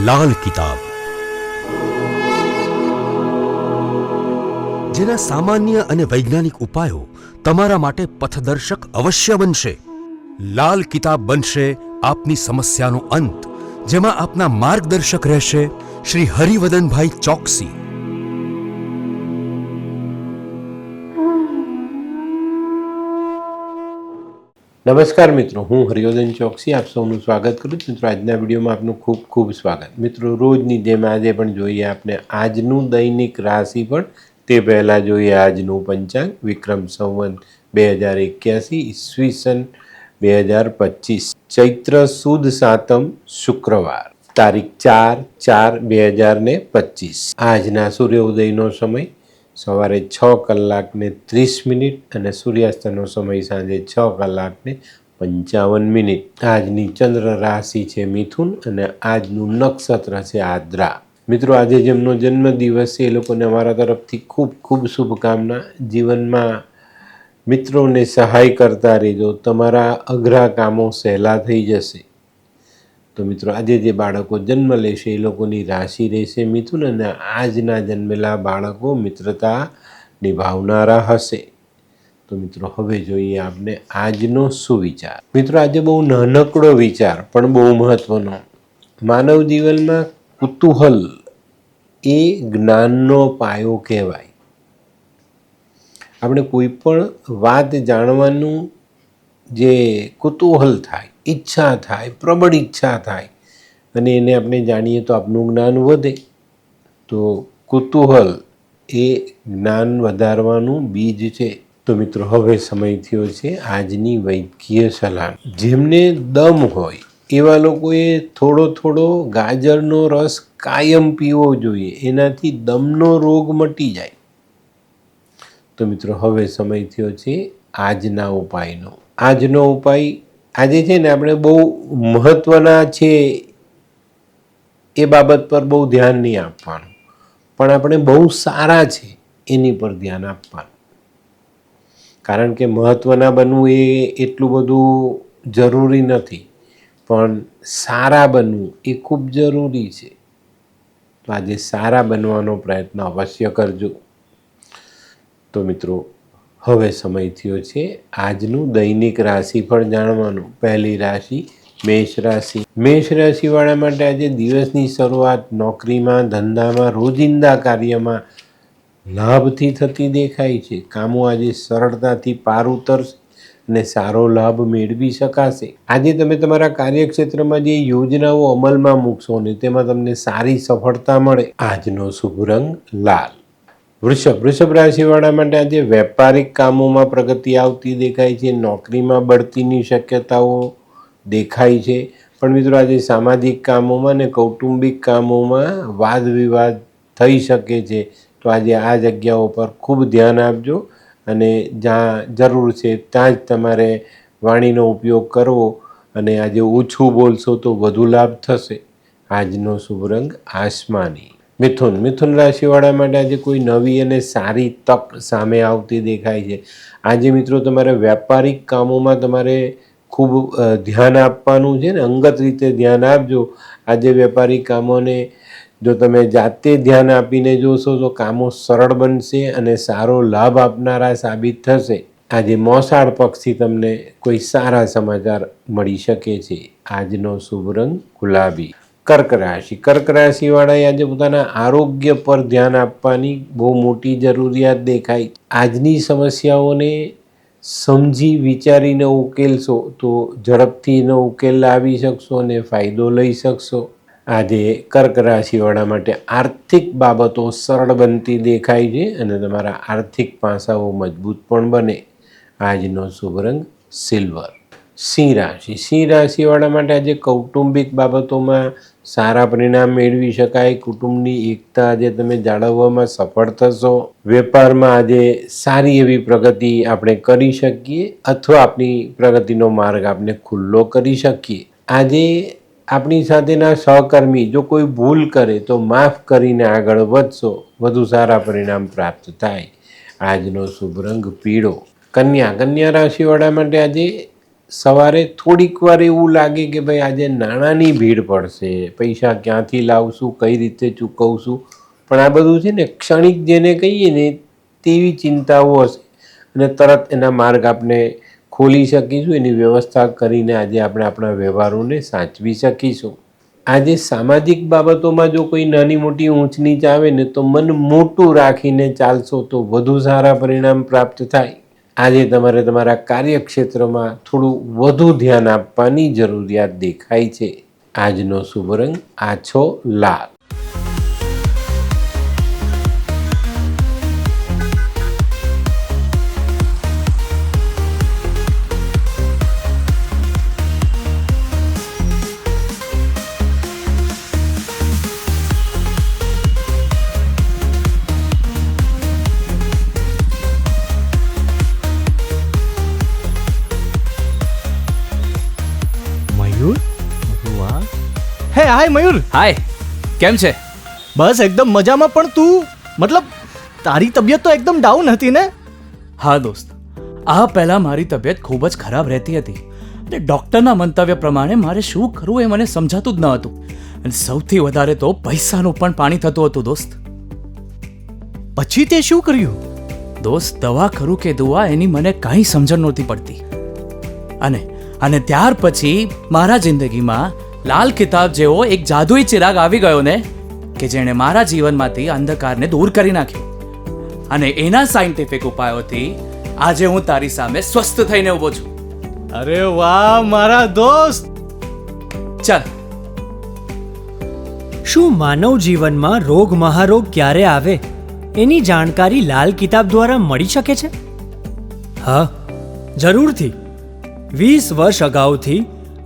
લાલ કિતાબ, જેના સામાન્ય અને વૈજ્ઞાનિક ઉપાયો તમારા માટે પથદર્શક અવશ્ય બનશે. લાલ કિતાબ બનશે આપની સમસ્યાનો અંત, જેમાં આપના માર્ગદર્શક રહેશે શ્રી હરિવદનભાઈ ચોકસી. નમસ્કાર મિત્રો, હું હરિવર્ધન ચોકસી આપ સૌનું સ્વાગત કરું છું. મિત્રો, આજના વિડીયોમાં આપનું ખૂબ ખૂબ સ્વાગત. મિત્રો, રોજની જેમ આજે પણ જોઈએ આપણે આજનું દૈનિક રાશિફળ. તે પહેલાં જોઈએ આજનું પંચાંગ. વિક્રમ સંવત 2081 ઈસવીસન 2025 ચૈત્ર સુદ સાતમ શુક્રવાર, તારીખ 4/4/2025. આજના સૂર્યોદયનો સમય સવારે 6:30 અને સૂર્યાસ્તનો સમય સાંજે 6:55. આજની ચંદ્ર રાશિ છે મિથુન અને આજનું નક્ષત્ર છે આદ્રા. મિત્રો, આજે જેમનો જન્મદિવસ છે એ લોકોને અમારા તરફથી ખૂબ ખૂબ શુભકામના. જીવનમાં મિત્રોને સહાય કરતા રહેજો, તમારા અઘરા કામો સહેલા થઈ જશે. તો મિત્રો, આજે જે બાળકો જન્મ લેશે એ લોકોની રાશિ રહેશે મિથુન અને આજના જન્મેલા બાળકો મિત્રતા નિભાવનારા હશે. તો મિત્રો, હવે જોઈએ આપણે આજનો સુવિચાર. મિત્રો, આજે બહુ નાનકડો વિચાર પણ બહુ મહત્વનો. માનવ જીવનમાં કુતૂહલ એ જ્ઞાનનો પાયો કહેવાય. આપણે કોઈ પણ વાત જાણવાનું જે કુતૂહલ થાય, ઈચ્છા થાય, પ્રબળ ઈચ્છા થાય અને એને આપણે જાણીએ તો આપણું જ્ઞાન વધે. તો કુતૂહલ એ જ્ઞાન વધારવાનું બીજ છે. તો મિત્રો, હવે સમય થયો છે આજની વૈદ્યકીય સલાહ. જેમને દમ હોય એવા લોકોએ થોડો થોડો ગાજરનો રસ કાયમ પીવો જોઈએ, એનાથી દમનો રોગ મટી જાય. તો મિત્રો, હવે સમય થયો છે આજના ઉપાયનો. આજનો ઉપાય આજે છે ને આપણે બહુ મહત્વના છે એ બાબત પર બહુ ધ્યાન નહીં આપવાનું, પણ આપણે બહુ સારા છે એની પર ધ્યાન આપવાનું. કારણ કે મહત્વના બનવું એ એટલું બધું જરૂરી નથી, પણ સારા બનવું એ ખૂબ જરૂરી છે. તો આજે સારા બનવાનો પ્રયત્ન અવશ્ય કરજો. તો મિત્રો, હવે સમય થયો છે આજનું દૈનિક રાશિફળ જાણવાનું. પહેલી રાશિ મેષ રાશિ. મેષ રાશિવાળા માટે આજે દિવસની શરૂઆત નોકરીમાં, ધંધામાં, રોજિંદા કાર્યમાં લાભથી થતી દેખાય છે. કામો આજે સરળતાથી પાર ઉતરશે અને સારો લાભ મેળવી શકાશે. આજે તમે તમારા કાર્યક્ષેત્રમાં જે યોજનાઓ અમલમાં મૂકશો ને તેમાં તમને સારી સફળતા મળે. આજનો શુભ રંગ લાલ. વૃષભ રાશિવાળા માટે આજે વેપારિક કામોમાં પ્રગતિ આવતી દેખાય છે. નોકરીમાં બઢતીની શક્યતાઓ દેખાય છે. પણ મિત્રો, આજે સામાજિક કામોમાં ને કૌટુંબિક કામોમાં વાદ વિવાદ થઈ શકે છે. તો આજે આ જગ્યાઓ પર ખૂબ ધ્યાન આપજો અને જ્યાં જરૂર છે ત્યાં જ તમારે વાણીનો ઉપયોગ કરવો અને આજે ઓછું બોલશો તો વધુ લાભ થશે. આજનો શુભ રંગ આસમાની. મિથુન રાશિવાળા માટે આજે કોઈ નવી અને સારી તક સામે આવતી દેખાય છે. આજે મિત્રો, તમારે વ્યાપારિક કામોમાં તમારે ખૂબ ધ્યાન આપવાનું છે ને અંગત રીતે ધ્યાન આપજો. આજે વેપારી કામોને જો તમે જાતે ધ્યાન આપીને જોશો તો કામો સરળ બનશે અને સારો લાભ આપનારા સાબિત થશે. આજે મોસાળ પક્ષથી તમને કોઈ સારા સમાચાર મળી શકે છે. આજનો શુભ રંગ ગુલાબી. કર્ક રાશિવાળાએ આજે પોતાના આરોગ્ય પર ધ્યાન આપવાની બહુ મોટી જરૂરિયાત દેખાય. આજની સમસ્યાઓને સમજી વિચારીને ઉકેલશો તો ઝડપથી એનો ઉકેલ લાવી શકશો અને ફાયદો લઈ શકશો. આજે કર્ક રાશિવાળા માટે આર્થિક બાબતો સરળ બનતી દેખાય છે અને તમારા આર્થિક પાસાઓ મજબૂત પણ બને. આજનો શુભ રંગ સિલ્વર. સિંહ રાશિવાળા માટે આજે કૌટુંબિક બાબતોમાં સારા પરિણામ મેળવી શકાય. કુટુંબની એકતા આજે તમે જાળવવામાં સફળ થશો. વેપારમાં આજે સારી એવી પ્રગતિ આપણે કરી શકીએ અથવા આપણી પ્રગતિનો માર્ગ આપણે ખુલ્લો કરી શકીએ. આજે આપણી સાથેના સહકર્મી જો કોઈ ભૂલ કરે તો માફ કરીને આગળ વધશો, વધુ સારા પરિણામ પ્રાપ્ત થાય. આજનો શુભ રંગ પીળો. કન્યા રાશિવાળા માટે આજે સવારે થોડીક વાર એવું લાગે કે ભાઈ આજે નાણાંની ભીડ પડશે, પૈસા ક્યાંથી લાવશું, કઈ રીતે ચૂકવશું, પણ આ બધું છે ને ક્ષણિક જેને કહીએ ને તેવી ચિંતાઓ હશે અને તરત એના માર્ગ આપણે ખોલી શકીશું, એની વ્યવસ્થા કરીને આજે આપણે આપણા વ્યવહારોને સાચવી શકીશું. આજે સામાજિક બાબતોમાં જો કોઈ નાની મોટી ઊંચ નીચ આવે ને તો મન મોટું રાખીને ચાલશો તો વધુ સારા પરિણામ પ્રાપ્ત થાય. આજે તમારે તમારા કાર્યક્ષેત્રમાં થોડું વધુ ધ્યાન આપવાની જરૂરિયાત દેખાય છે. આજનો શુભ રંગ આછો લાલ. મયુર, વાહ. હે હાય મયુર. હાય, કેમ છે? બસ એકદમ મજામાં, પણ તું મતલબ તારી તબિયત તો એકદમ ડાઉન હતી ને? હા દોસ્ત, આ પહેલા મારી તબિયત ખૂબ જ ખરાબ રહેતી હતી અને ડૉક્ટરના મંતવ્ય પ્રમાણે મારે શું કરવું એ મને સમજાતું જ ન હતું. અને સૌથી વધારે તો પૈસાનું પણ પાણી થતું હતું દોસ્ત. પછી તે શું કર્યું? દોસ્ત, દવા ખરું કે દુઆ એની મને કાંઈ સમજણ નહોતી પડતી. અને ત્યાર પછી મારા જિંદગીમાં લાલ કિતાબ જેવો એક જાદુઈ ચિરાગ આવી ગયો ને કે જેણે મારા જીવનમાંથી અંધકારને દૂર કરી નાખ્યો. અને એના સાયન્ટિફિક ઉપાયોથી આજે હું તારી સામે સ્વસ્થ થઈને ઊભો છું. અરે વાહ મારા દોસ્ત. ચાલ. શું માનવ જીવનમાં રોગ મહારોગ ક્યારે આવે એની જાણકારી લાલ કિતાબ દ્વારા મળી શકે છે? હા, જરૂરથી. 20 વર્ષ અગાઉથી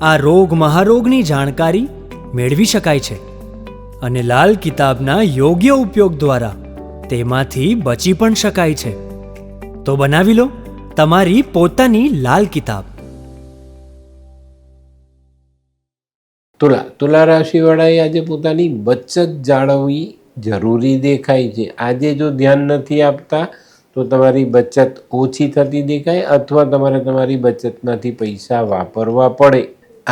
આ રોગ મહારોગની જાણકારી મેળવી શકાય છે અને લાલ કિતાબના યોગ્ય ઉપયોગ દ્વારા તેમાંથી બચી પણ શકાય છે. તો બનાવી લો તમારી પોતાની લાલ કિતાબ. તુલા રાશિવાળાએ આજે પોતાની બચત જાળવવી જરૂરી દેખાય છે. આજે જો ધ્યાન નથી આપતા તો તમારી બચત ઓછી થતી દેખાય અથવા તમારે તમારી બચતમાંથી પૈસા વાપરવા પડે.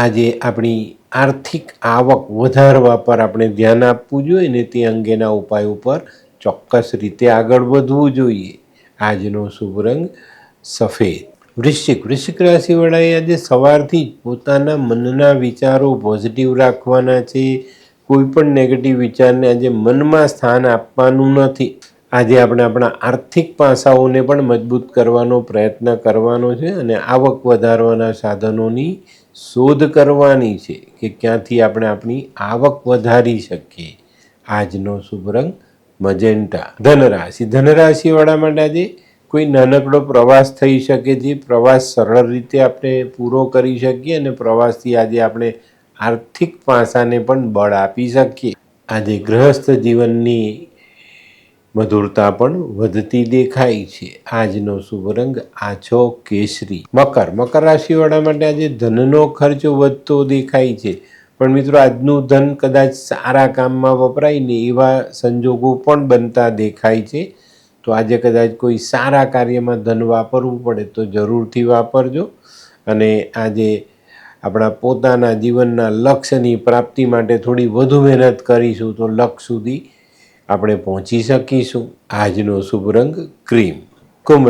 આજે આપણી આર્થિક આવક વધારવા પર આપણે ધ્યાન આપવું જોઈએ ને તે અંગેના ઉપાયો પર ચોક્કસ રીતે આગળ વધવું જોઈએ. આજનો શુભ રંગ સફેદ. વૃશ્ચિક રાશિવાળાએ આજે સવારથી જ પોતાના મનના વિચારો પોઝિટિવ રાખવાના છે. કોઈ પણ નેગેટિવ વિચારને આજે મનમાં સ્થાન આપવાનું નથી. આજે આપણે આપણા આર્થિક પાસાઓને પણ મજબૂત કરવાનો પ્રયત્ન કરવાનો છે અને આવક વધારવાના સાધનોની શોધ કરવાની છે કે ક્યાંથી આપણે આપણી આવક વધારી શકીએ. આજનો શુભ રંગ મજેન્ટા. ધનરાશિવાળા માટે આજે કોઈ નાનકડો પ્રવાસ થઈ શકે છે. પ્રવાસ સરળ રીતે આપણે પૂરો કરી શકીએ અને પ્રવાસથી આજે આપણે આર્થિક પાસાને પણ બળ આપી શકીએ. આજે ગૃહસ્થ જીવનની મધુરતા પણ વધતી દેખાય છે. આજનો શુભ રંગ આછો કેસરી. મકર રાશિવાળા માટે આજે ધનનો ખર્ચ વધતો દેખાય છે, પણ મિત્રો આજનું ધન કદાચ સારા કામમાં વપરાય ને એવા સંજોગો પણ બનતા દેખાય છે. તો આજે કદાચ કોઈ સારા કાર્યમાં ધન વાપરવું પડે તો જરૂરથી વાપરજો અને આજે આપણા પોતાના જીવનના લક્ષ્યની પ્રાપ્તિ માટે થોડી વધુ મહેનત કરીશું તો લક્ષ્ય સુધી આપણે પહોંચી શકીશું. આજનો શુભ રંગ ક્રીમ. કુંભ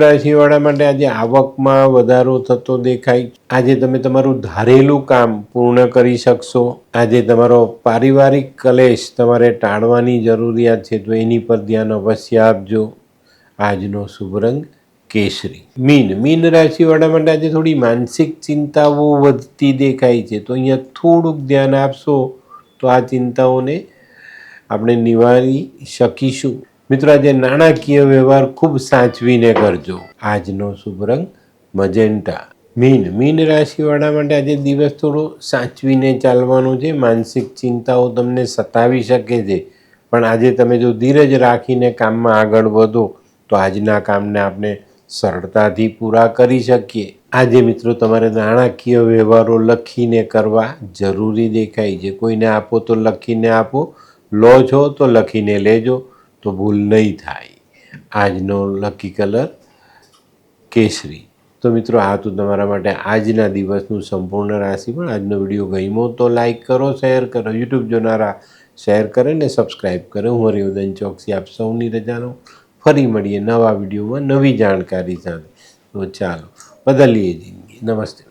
રાશિવાળા માટે આજે આવકમાં વધારો થતો દેખાય. આજે તમે તમારું ધારેલું કામ પૂર્ણ કરી શકશો. આજે તમારો પારિવારિક કલેશ તમારે ટાળવાની જરૂરિયાત છે તો એની પર ધ્યાન અવશ્ય આપજો. આજનો શુભ રંગ કેસરી. મીન રાશિવાળા માટે આજે થોડી માનસિક ચિંતાઓ વધતી દેખાય છે તો અહીંયા થોડુંક ધ્યાન આપશો તો આ ચિંતાઓને આપણે નિવારી શકીશું. મિત્રો આજે નાણાકીય વ્યવહાર ખૂબ સાચવીને કરજો. આજનો શુભ રંગ મજેન્ટા. મીન રાશિવાળા માટે આજે દિવસ થોડો સાચવીને ચાલવાનો છે. માનસિક ચિંતાઓ તમને સતાવી શકે છે, પણ આજે તમે જો ધીરજ રાખીને કામમાં આગળ વધો તો આજના કામને આપણે સરળતાથી પૂરા કરી શકીએ. આજે મિત્રો તમારે નાણાકીય વ્યવહારો લખીને કરવા જરૂરી દેખાય છે. કોઈને આપો તો લખીને આપો, લો છો તો લખીને લેજો તો ભૂલ નહીં થાય. આજનો લકી કલર કેસરી. તો મિત્રો આ તો તમારા માટે આજના દિવસનું સંપૂર્ણ રાશિફળ. આજનો વિડીયો ગમ્યો તો લાઈક કરો, શેર કરો. યુટ્યુબ જોનારા શેર કરે ને સબસ્ક્રાઈબ કરે. હું હરિવર્ધન ચોકસી આપ સૌની રજા લઉં. ફરી મળીએ નવા વિડીયોમાં નવી જાણકારી સાથે. તો ચાલો બદલીએ જિંદગી. નમસ્તે.